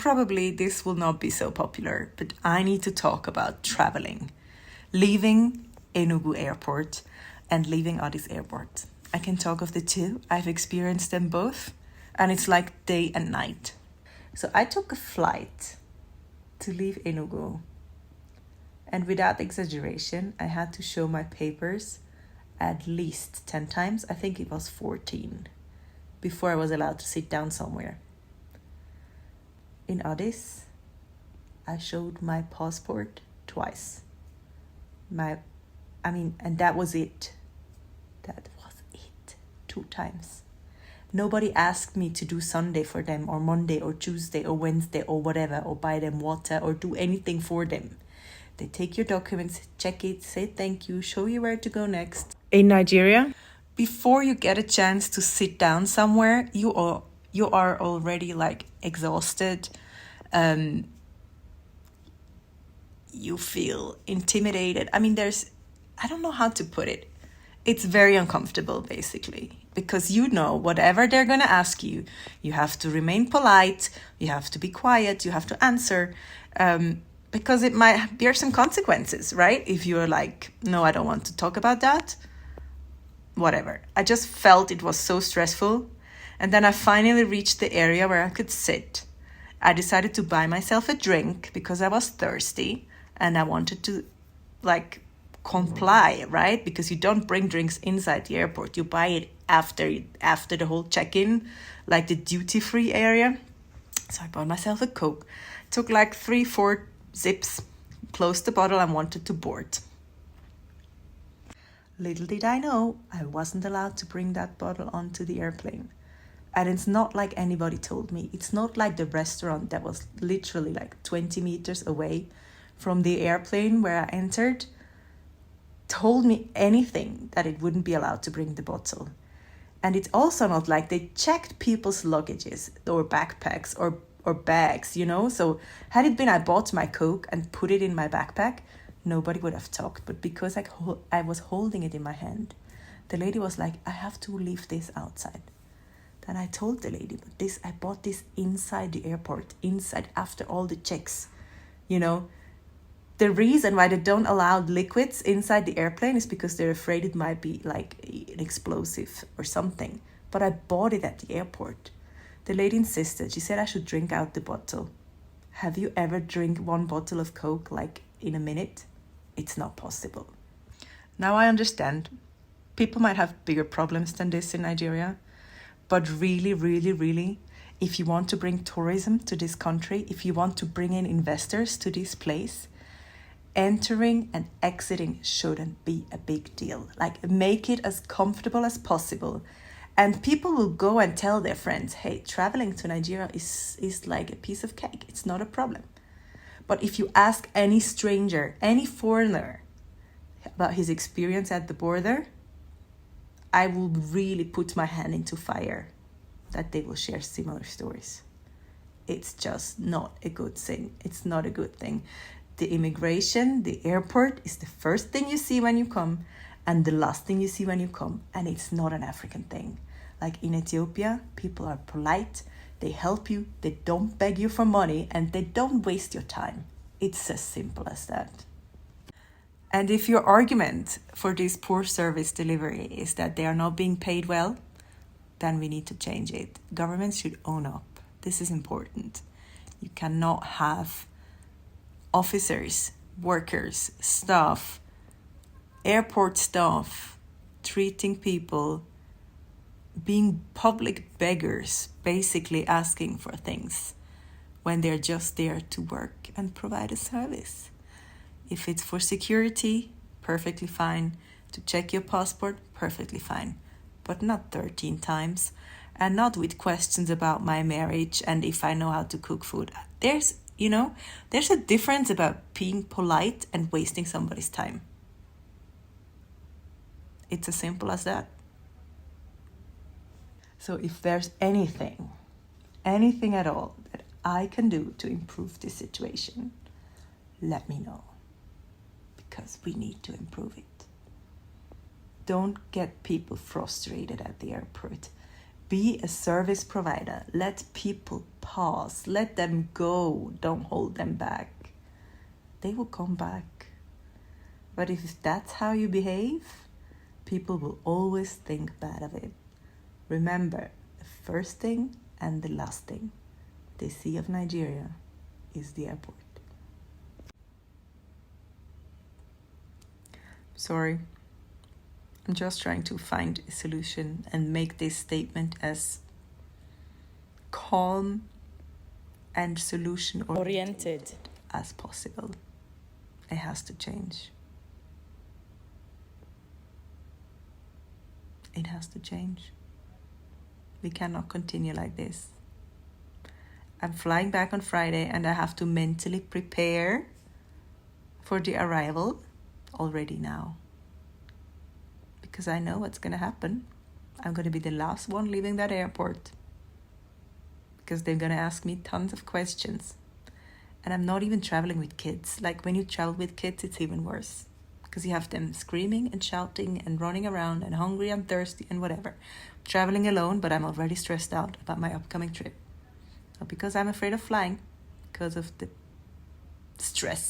Probably this will not be so popular, but I need to talk about traveling. Leaving Enugu airport and leaving Addis airport. I can talk of the two. I've experienced them both, and it's like day and night. So I took a flight to leave Enugu, and without exaggeration, I had to show my papers at least 10 times. I think it was 14 before I was allowed to sit down somewhere. In Addis, I showed my passport twice. And that was it. That was it. 2 times. Nobody asked me to do Sunday for them, or Monday, or Tuesday, or Wednesday, or whatever, or buy them water, or do anything for them. They take your documents, check it, say thank you, show you where to go next. In Nigeria, before you get a chance to sit down somewhere, you are already like exhausted. You feel intimidated. I don't know how to put it. It's very uncomfortable, basically, because whatever they're going to ask you, you have to remain polite, you have to be quiet, you have to answer, because it might bear some consequences, right? If you're like, no, I don't want to talk about that, whatever. I just felt it was so stressful. And then I finally reached the area where I could sit. I decided to buy myself a drink because I was thirsty and I wanted to comply, right? Because you don't bring drinks inside the airport. You buy it after the whole check-in, like the duty-free area. So I bought myself a Coke, took 3-4 zips, closed the bottle and wanted to board. Little did I know, I wasn't allowed to bring that bottle onto the airplane. And it's not like anybody told me. It's not like the restaurant that was literally 20 meters away from the airplane where I entered told me anything that it wouldn't be allowed to bring the bottle. And it's also not like they checked people's luggages or backpacks or bags, So had it been I bought my Coke and put it in my backpack, nobody would have talked. But because I was holding it in my hand, the lady was like, I have to leave this outside. Then I told the lady, but I bought this inside the airport, inside after all the checks. The reason why they don't allow liquids inside the airplane is because they're afraid it might be an explosive or something. But I bought it at the airport. The lady insisted. She said I should drink out the bottle. Have you ever drink 1 bottle of Coke in a minute? It's not possible. Now I understand. People might have bigger problems than this in Nigeria. But really, really, really, if you want to bring tourism to this country, if you want to bring in investors to this place, entering and exiting shouldn't be a big deal. Make it as comfortable as possible. And people will go and tell their friends, hey, traveling to Nigeria is like a piece of cake. It's not a problem. But if you ask any stranger, any foreigner about his experience at the border, I will really put my hand into fire that they will share similar stories. It's just not a good thing. It's not a good thing. The immigration, the airport is the first thing you see when you come and the last thing you see when you come. And it's not an African thing. In Ethiopia, people are polite. They help you. They don't beg you for money and they don't waste your time. It's as simple as that. And if your argument for this poor service delivery is that they are not being paid well, then we need to change it. Governments should own up. This is important. You cannot have officers, workers, staff, airport staff treating people, being public beggars, basically asking for things when they're just there to work and provide a service. If it's for security, perfectly fine. To check your passport, perfectly fine. But not 13 times. And not with questions about my marriage and if I know how to cook food. There's a difference about being polite and wasting somebody's time. It's as simple as that. So if there's anything at all that I can do to improve this situation, let me know. Because we need to improve it. Don't get people frustrated at the airport. Be a service provider. Let people pass. Let them go. Don't hold them back. They will come back. But if that's how you behave, people will always think bad of it. Remember, the first thing and the last thing they see of Nigeria is the airport. Sorry. I'm just trying to find a solution and make this statement as calm and solution oriented as possible. It has to change. It has to change. We cannot continue like this. I'm flying back on Friday and I have to mentally prepare for the arrival already now. Because I know what's going to happen. I'm going to be the last one leaving that airport. Because they're going to ask me tons of questions. And I'm not even traveling with kids. Like when you travel with kids, it's even worse. Because you have them screaming and shouting and running around and hungry and thirsty and whatever. Traveling alone, but I'm already stressed out about my upcoming trip. Not because I'm afraid of flying, because of the stress.